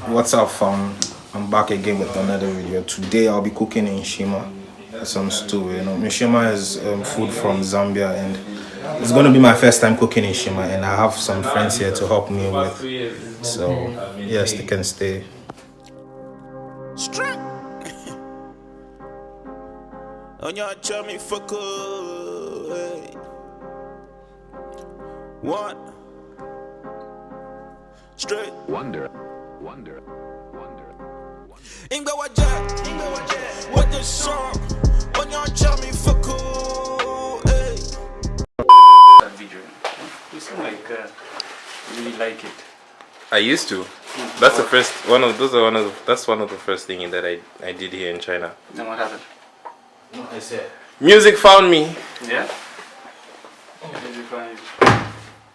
What's up, fam? I'm back again with another video. Today I'll be cooking inshima, some stew. You know, inshima is food from Zambia, and it's gonna be my first time cooking inshima, and I have some friends here to help me with. So yes, they can stay. On your chummy fuck what? Straight wonder. Inga wajat, what the song? On your chummy fuck that video. You seem like really like it. I used to. That's the first one of those. That's one of the first things that I did here in China. Then what happened? I said. Music found me. Yeah.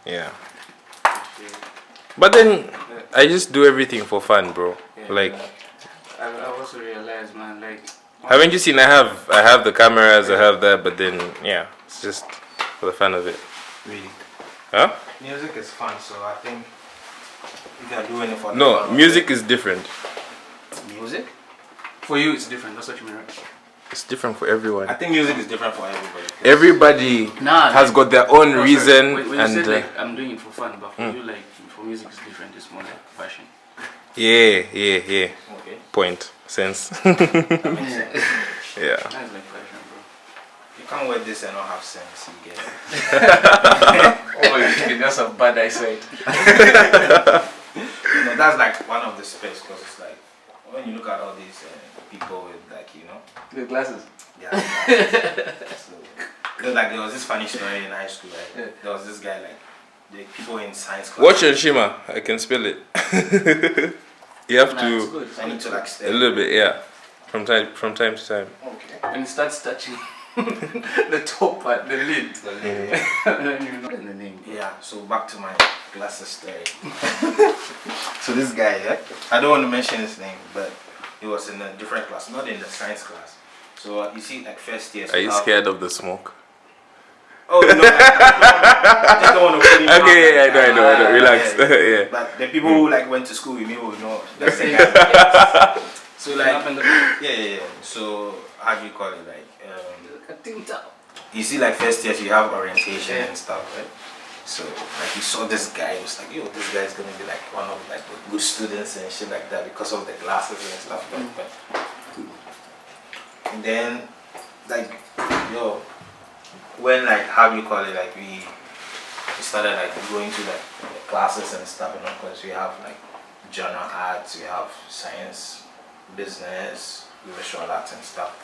Yeah. But then I just do everything for fun, bro. Yeah, like. I also realized, man, like. Haven't you seen? I have the cameras. I have that, but then yeah, it's just for the fun of it. Really? Huh? Music is fun, so I think you can do anything for the No, fun. music is different. Music? For you, it's different. That's what you mean, right? It's different for everyone. I think music is different for everybody. Everybody has got their own reason, when you and said, like, I'm doing it for fun, but for you, like, for music is different. It's more like passion. yeah. Okay. Point sense. That makes sense. Yeah. That's like passion, bro. You can't wear this and not have sense. You get it. Oh, that's a bad eyesight. No, that's like one of the specs, because it's like when you look at all these people with, like, you know, The glasses. yeah. So, like there was this funny story in high school. Like, there was this guy, like, the people in science class. Watch inshima. I can spell it. You have Nah, to it's good. I need to like stay a little bit, yeah. From time to time. Okay. When it starts touching the top part, the lid. And then you know the name. Yeah. So back to my glasses story. So this guy, yeah, I don't want to mention his name, but he was in a different class, not in the science class. So you see, like, first year. Are you scared of the smoke? Oh no! I just don't want to put him down. Okay, yeah, I know. Relax. Yeah. But the people who like went to school with me will know. That's the Yes. guy. So like, Up in the- yeah. So how do you call it? Like, you see, like, first years you have orientation and stuff, right? So like, you saw this guy, he was like, yo, this guy is gonna be like one of like the good students and shit like that because of the glasses and stuff like that. And then, like, yo, when, like, how do you call it? Like, we started like going to like the classes and stuff, you know, because we have like general arts, we have science, business, visual arts and stuff.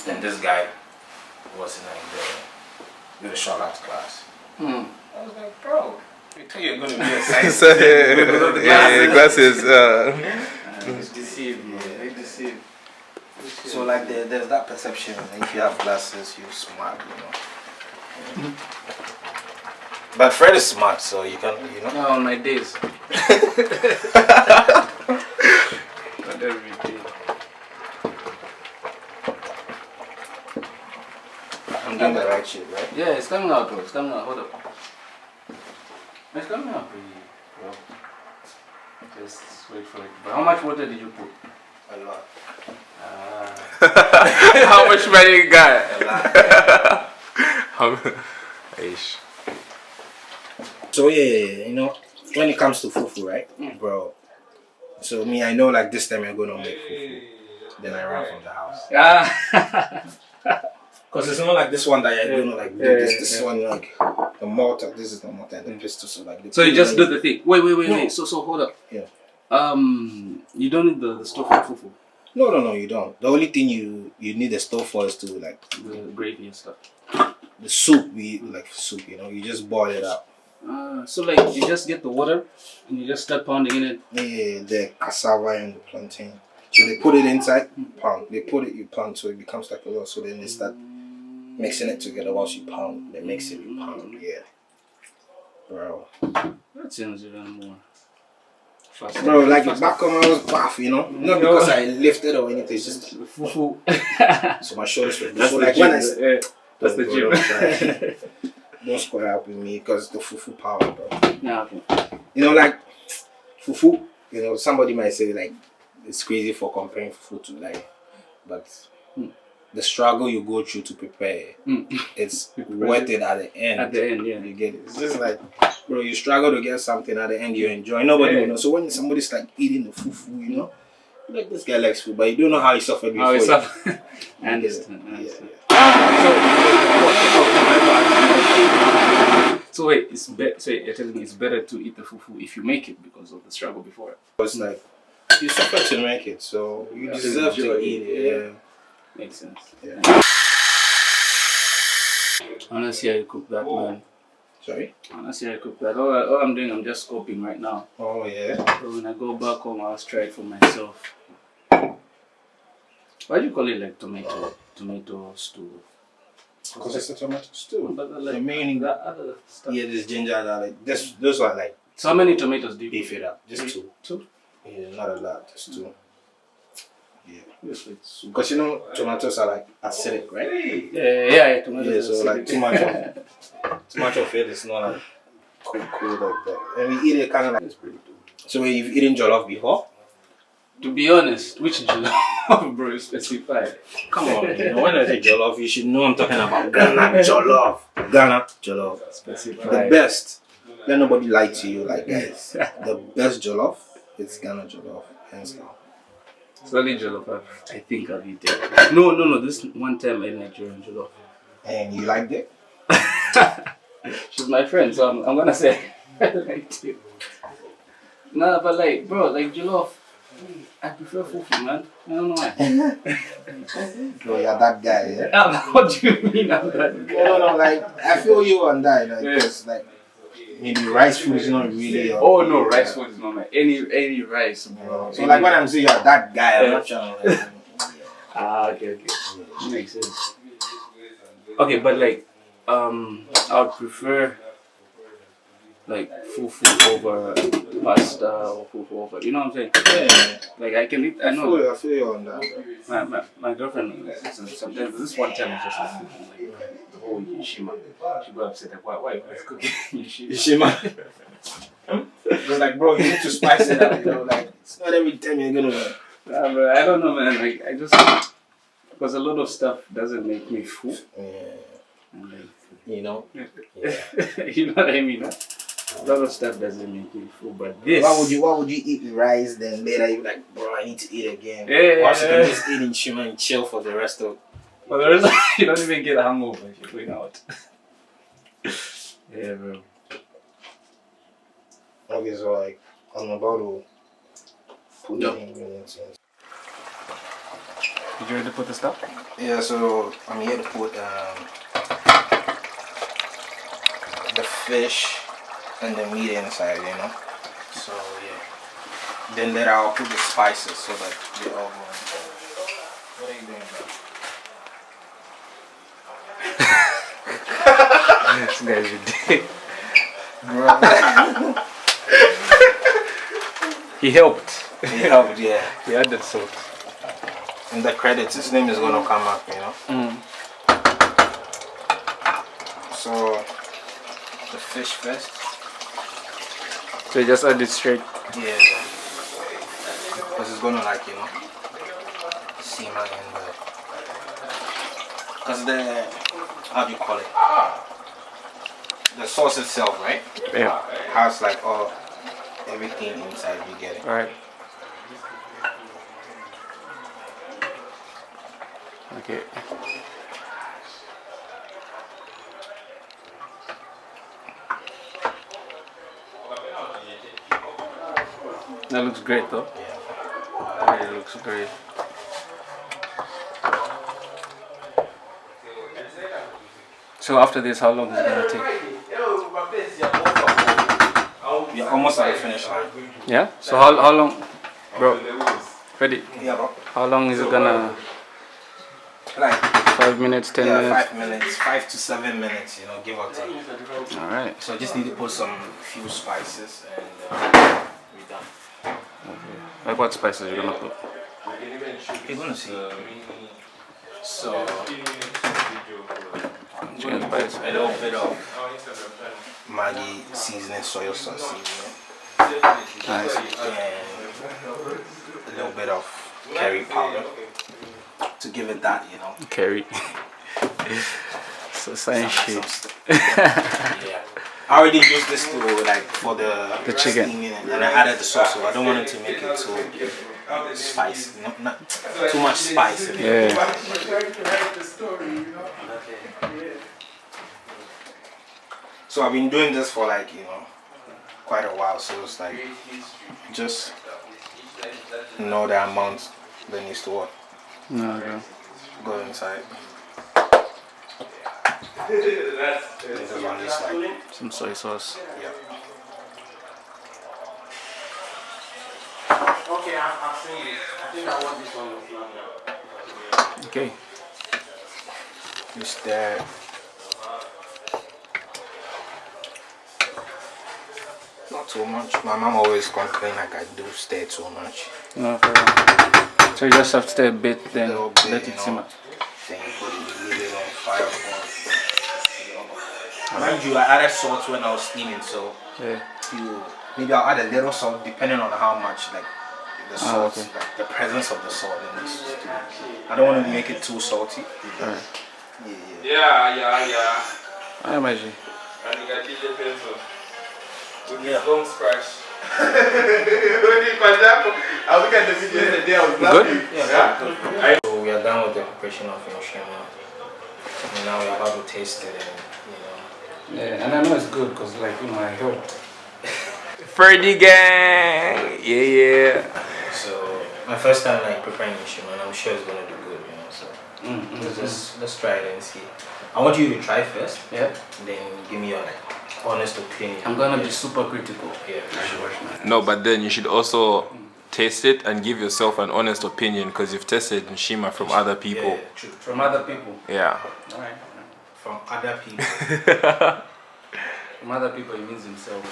And this guy was in like the visual arts class. I was like, bro, you thought you were going to be a science student because of the glasses. It's deceived, man. They deceive. So like there's that perception that if you have glasses, you're smart, you know. But Fred is smart, so you can, you know. No, on my days. Not every day. I'm doing the right shit, right? Yeah, it's coming out, bro. It's coming out. Hold up. It's coming out pretty well. Just wait for it. But how much water did you put? A lot. How much money you got? A lot. Ish. So yeah, you know, when it comes to fufu, right, bro? So me, I know like this time you're gonna make fufu. Then I run from the house. Cause it's not like this one that you're gonna like do this. This one, like the mortar. This is the mortar and the pistol. So like. So you just do the thing. Wait. So hold up. Yeah. You don't need the stuff for fufu. No, you don't. The only thing you need a stove for is to like The gravy and stuff. the soup. We like soup, you know. You just boil it up. So like you just get the water and you just start pounding in it. Yeah, the cassava and the plantain. So they put it inside, pound. They put it, you pound, so it becomes like a lot. So then they start mixing it together whilst you pound. They mix it, you pound. Yeah, bro. That sounds even more. Bro, like back when I was buff, you know, not because I lifted or anything. It's just fufu. so my shoulders were. That's so the like gym. when I That's the gym. don't square up with me because the fufu power, bro. Yeah, okay. You know, like fufu. You know, somebody might say like it's crazy for comparing fufu to like, but the struggle you go through to prepare, it's worth it at the end. At the end, yeah. You get it. It's just like, bro, you struggle to get something at the end you enjoy. Nobody will know. So when somebody's like eating the fufu, you know, like this guy likes food, but you don't know how he suffered before. How he suffered. I understand. So wait, you're telling me it's better to eat the fufu if you make it because of the struggle before it. It's like you suffer to make it, so you deserve to eat it. Yeah. Makes sense. Yeah. I wanna see how you cook that, man. Sorry? I wanna see how you cook that. All I'm doing, I'm just scoping right now. Oh yeah. So when I go back home, I'll try it for myself. Why do you call it like tomato stew? Because it's a tomato stew. But The like main, that other stuff. yeah, there's ginger, garlic. Those are like. So how many tomatoes do you Beef it up. Just two. Two? Yeah, not a lot. Just two. Yeah. Yes, it's soup. Because you know tomatoes are like acidic, right? Yeah, tomatoes. Yeah, so like too much of it is not like cool like that. And we eat it kind of like. It's pretty good. So when you've eaten jollof before? To be honest, which jollof, bro, specify? Come on, you know, when I say jollof, you should know I'm talking about Ghana jollof. Ghana jollof. Specify. The best. Let nobody lie to you, like guys. The best jollof is Ghana jollof, hands down. Solid jollof, I think I've eaten. No. This one time I ate Nigerian jollof. And you liked it? She's my friend, so I'm gonna say I liked it. Nah, but like, bro, like jollof, I prefer fufu, man. I don't know why. No, you're that guy, yeah? What do you mean I'm that guy? No, like, I feel you on that, like, because, like, maybe rice food is not really. Oh no, rice food is not my any rice, bro. So like when I'm saying you're that guy, I'm not trying to like. Okay. Makes sense. Okay, but like, I would prefer like fufu over pasta or fufu over. You know what I'm saying? Yeah. Like I can eat. I know. I feel you on that. My girlfriend sometimes this one time is just like the whole inshima. She got upset like why you guys cooking Inshima. It's like, bro, you need to spice it up, you know, like it's not every time you're gonna. Bro, I don't know, man. Like I just because a lot of stuff doesn't make me full. Yeah. And like, You know. Yeah. you know what I mean? A lot of stuff doesn't make me full, but this. Why would you eat rice then later you like, bro, I need to eat again. Yeah. Once you can just eat inshima and chill for the rest of. Well, there is you don't even get a hangover if you're going out. Yeah, bro. Okay, so like I'm about to put the ingredients in. Did you ready to put the stuff? Yeah, so I'm here to put the fish and the meat inside, you know. So yeah. Then later I'll put the spices so that they all go inside. What are you doing, bro? This guy's ridiculous. Bro. He helped. He helped, yeah. He added salt. In the credits, his name is gonna come up, you know. So the fish first. So you just add it straight. Yeah. Because it's gonna like, you know, simmer in the. Because the, how do you call it? The sauce itself, right? Yeah. Has like everything inside, you get it. Alright. Okay. That looks great though. Yeah. It looks great. So after this, how long is it gonna take? You're almost at the finish line. Yeah? So how long, bro? Ready? Yeah, bro. How long is it gonna? Like 5 minutes, 10 minutes? 5 minutes, 5 to 7 minutes, you know, give or take. Alright. So I just need to put some few spices and we're done. Okay. Like what spices you're gonna put? You're gonna see. So chicken spice. A little bit of Maggi seasoning, soy sauce seasoning, Nice. and a little bit of curry powder to give it that, you know. Curry. So same shit. Yeah. I already used this to like for the chicken. steaming, and I added the sauce, so I don't want it to make it too spicy, not too much spice in it. Yeah. So I've been doing this for like, you know, quite a while, so it's like just know the amount that needs to work. No, no. Go inside. This is on this side. Some soy sauce. Yeah. Okay, I've seen it. I think I want this one now. Okay. You stir. Not too much. My mom always complains like I do stir too much. No, for real. So you just have to stay a bit, then Little bit, let you it know. simmer. Then you put it, leave it on fire for. Mind you, I added salt when I was steaming, so Yeah. maybe I'll add a little salt depending on how much like the salt, okay. like the presence of the salt in this stew. I don't want to make it too salty. Alright. Yeah. I imagine. And you got DJ pencil. With Yeah. his long scratch. I look at the video the day I was Good? Yeah. So we are done with the preparation of inshima. And now we're about to taste it, and you know. Yeah, and I know it's good because, like, you know, I heard. Ferdy gang! Yeah. So my first time like preparing inshima, and I'm sure it's gonna do good, you know. So let's try it and see. I want you to try first, Yeah. then give me your like honest opinion. I'm gonna be super critical. Yeah, for sure. No, but then you should also taste it and give yourself an honest opinion because you've tasted nshima from other people. Yeah, true. From other people. Yeah. Alright. From other people. From other people, he means himself.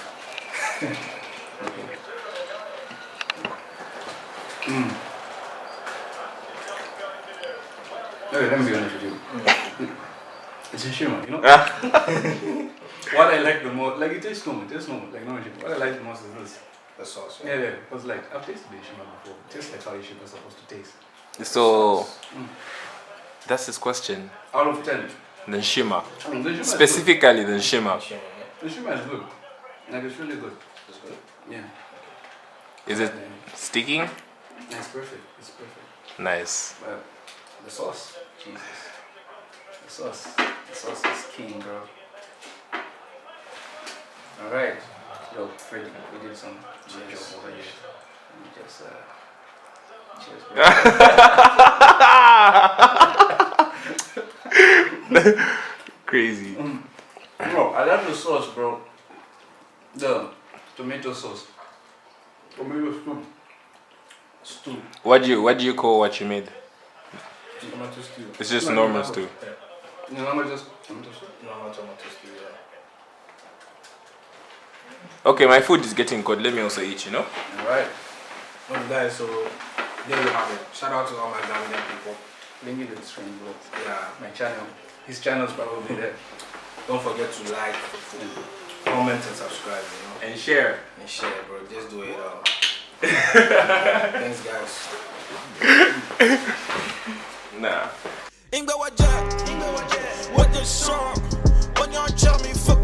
Okay, let me be honest with you. It's inshima, you know? What I like the most, like it tastes normal, like no inshima. What I like the most is this. The sauce. Yeah, because like I've tasted the inshima before. It tastes like how inshima is supposed to taste. So, that's his question. Out of 10. The nshima. The inshima is Specifically the nshima. Inshima, yeah. good. The inshima is good. Like it's really good. It's good. Yeah. Is it sticking? It's perfect. It's perfect. Nice. But the sauce, Jesus. The sauce is king, bro. Alright. Yo, Freddy, we did some job over here. Let me just, cheers, bro. Crazy. Bro, I love the sauce, bro. The tomato sauce. Tomato stew. What do you call what you made? Tomato stew. It's just normal stew. No, just tomato stew. Normal tomato stew, yeah. Okay, my food is getting cold. Let me also eat, you know? Alright. Well, guys, so there you have it. Shout out to all my Zambian people. Link it in the screen, bro. Yeah. My channel. His channel's probably there. Don't forget to like, comment, and subscribe, you know. And share. And share, bro. Just do it all. Thanks, guys. Nah. What the song? When y'all tell me fuck